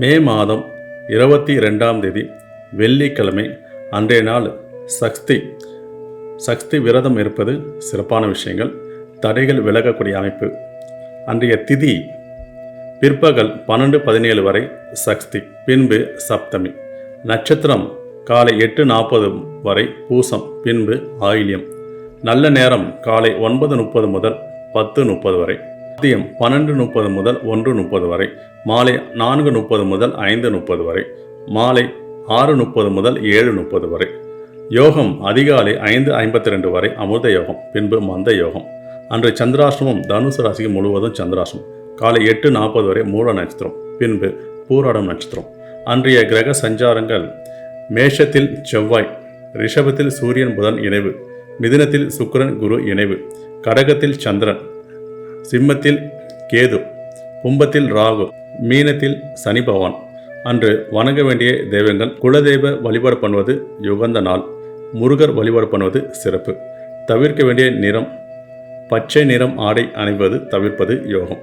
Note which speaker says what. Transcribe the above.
Speaker 1: மே மாதம் 22ஆம் தேதி வெள்ளிக்கிழமை. அன்றைய நாள் சக்தி விரதம் இருப்பது சிறப்பான விஷயங்கள். தடைகள் விலகக்கூடிய அமைப்பு. அன்றைய திதி பிற்பகல் 12:17 வரை சக்தி, பின்பு சப்தமி. நட்சத்திரம் காலை 8:40 வரை பூசம், பின்பு ஆயில்யம். நல்ல நேரம் காலை 9:30 முதல் 10:30 வரை, மதியம் 12:30 முதல் 1:30 வரை, மாலை 4:30 முதல் 5:30 வரை, மாலை 6:30 முதல் 7:30 வரை. யோகம் அதிகாலை 5:52 வரை அமிர்த யோகம், பின்பு மந்த யோகம். அன்று சந்திராஷ்டமம். தனுசு ராசிக்கு முழுவதும் சந்திராஷ்டமம். காலை 8:40 வரை மூல நட்சத்திரம், பின்பு பூராடம் நட்சத்திரம். அன்றைய கிரக சஞ்சாரங்கள்: மேஷத்தில் செவ்வாய், ரிஷபத்தில் சூரியன் புதன் இணைவு, மிதுனத்தில் சுக்கிரன் குரு இணைவு, கடகத்தில் சந்திரன், சிம்மத்தில் கேது, கும்பத்தில் ராகு, மீனத்தில் சனி பகவான். அன்று வணங்க வேண்டிய தெய்வங்கள்: குலதெய்வ வழிபாடு பண்ணுவது யுகந்த நாள். முருகர் வழிபாடு பண்ணுவது சிறப்பு. தவிர்க்க வேண்டிய நிறம்: பச்சை நிறம் ஆடை அணிவது தவிர்ப்பது யோகம்.